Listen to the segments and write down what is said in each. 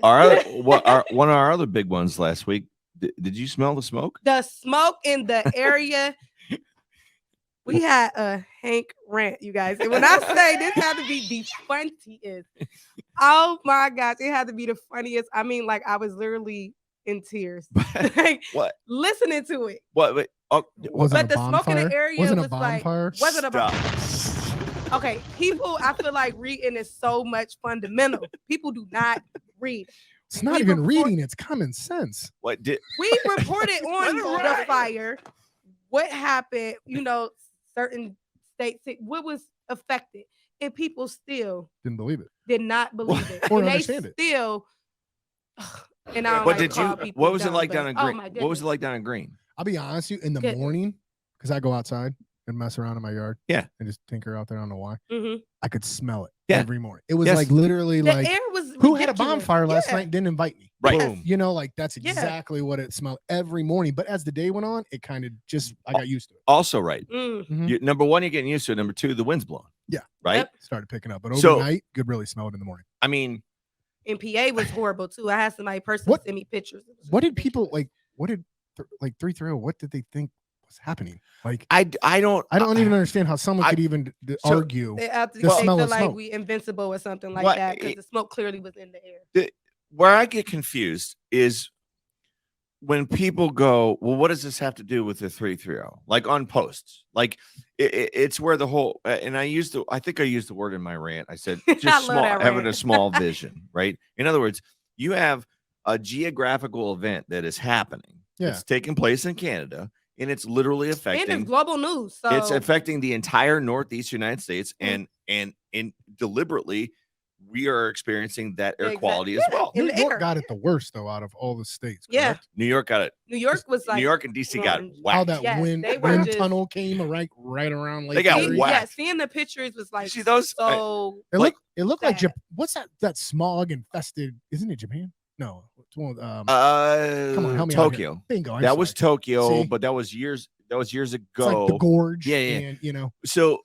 One of our other big ones last week. Did you smell the smoke? The smoke in the area. We had a Hank rant, you guys. And when I say this had to be the funniest, oh my gosh, it had to be the funniest. I mean, like I was literally in tears, like, What? listening to it. What? Wait, but the smoke in the area wasn't was a bonfire. Like, wasn't a bonfire. Okay, people, I feel like reading is so much fundamental. People do not read. It's not even reading; it's common sense. What did we reported on the fire? What happened? You know, certain states, what was affected, and people still didn't believe it. Did not believe it, or and understand it. Still, and I don't what like did you? What was it like down in Green? What was it like down in Green? I'll be honest with you. In the morning, because I go outside and mess around in my yard. Yeah. And just tinker out there. I don't know why. Mm-hmm. I could smell it every morning. It was like literally the like air was who ridiculous. had a bonfire last night and didn't invite me. Right. Boom. You know, like that's exactly what it smelled every morning. But as the day went on, it kind of just I got used to it. Also, right. Mm-hmm. Number one, you're getting used to it. Number two, the wind's blowing. Yeah. Right. Yep. Started picking up. But overnight, could really smell it in the morning. I mean, and PA was horrible too. I had somebody personally send me pictures. What did people like? What did 330? What did they think was happening? Like I don't even understand how someone could even argue. They the feel of like smoke. we invincible or something like that because the smoke clearly was in the air. Where I get confused is when people go, well, what does this have to do with the 330? Like on posts, like it's where the whole and I think I used the word in my rant. I said just having a small vision, right? In other words, you have a geographical event that is happening. Yeah. It's taking place in Canada, and it's literally affecting. And it's global news. So it's affecting the entire Northeast United States, and deliberately, we are experiencing that air quality as well. New York got it the worst though out of all the states. Correct? Yeah, New York got it. New York was like New York and DC got whacked. How that wind tunnel came right around like they got whacked. Yeah, seeing the pictures was like see those. So it looked like what's that smog infested? Isn't it Japan? No, it's one. Come on, help me Tokyo. Out here. Bingo. That was Tokyo, but that was years. That was years ago. It's like the gorge. Yeah. And, you know. So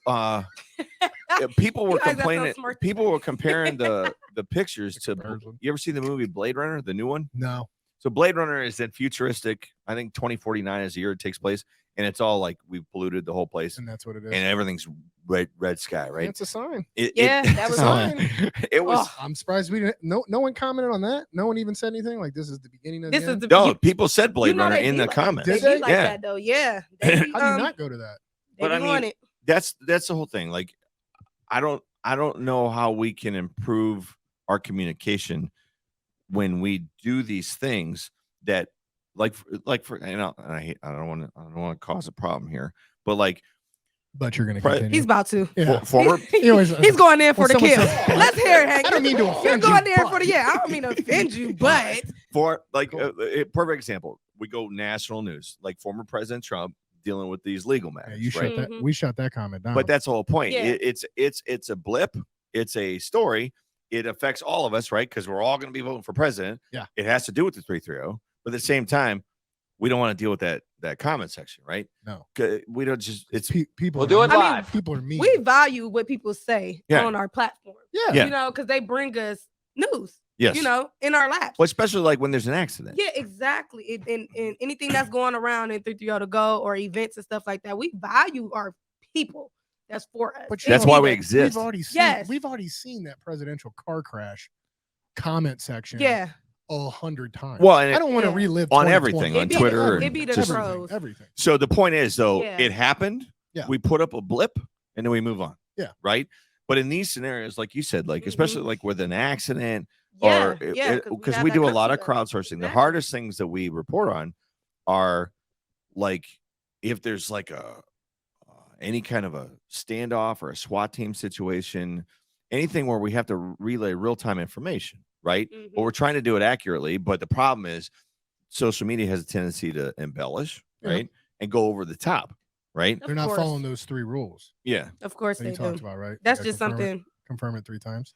people were complaining. People were comparing the pictures to. You ever see the movie Blade Runner, the new one? No. So Blade Runner is that futuristic. I think 2049 is the year it takes place, and it's all like we've polluted the whole place, and that's what it is. And everything's red sky, right? That's a sign. That was sign. It was. I'm surprised we didn't. No one commented on that. No one even said anything. Like this is the beginning of. No, people said Blade Runner in the comments. Did they? Like that though, yeah. How do you not go to that? But I mean, that's the whole thing. Like, I don't know how we can improve our communication when we do these things that like for I don't want to cause a problem here, but like. But you're gonna continue. He's about to. Yeah. He's going in for the kill. Let's hear it, Hank. I don't mean to offend you. You're going there for the I don't mean to offend you, but for like a perfect example, we go national news, like former President Trump dealing with these legal matters. Yeah, you shut that. We shut that comment down. But that's the whole point. Yeah. It's a blip. It's a story. It affects all of us, right? Because we're all going to be voting for president. Yeah. It has to do with the 330, but at the same time, we don't want to deal with that comment section, right? No, we don't just. It's people. We'll do it live. People are mean. We value what people say on our platform. Yeah. You know, because they bring us news. Yes. You know, in our laps. Well, especially like when there's an accident. Yeah, exactly. And anything that's going around in 330 to go or events and stuff like that, we value our people. That's for us. But that's why we exist. We've already seen that presidential car crash comment section. Yeah. 100 times. Well, and I don't want to relive on everything on Twitter. It'd be the pros. Everything. So the point is, though, it happened. Yeah. We put up a blip and then we move on. Yeah. Right. But in these scenarios, like you said, like especially like with an accident, because we do a lot of crowdsourcing. The hardest things that we report on are like if there's like any kind of a standoff or a SWAT team situation, anything where we have to relay real-time information, right? But we're trying to do it accurately. But the problem is social media has a tendency to embellish, right? And go over the top, right? They're not following those 3 rules. Yeah. Of course they talked about, right? That's just something. Confirm it 3 times.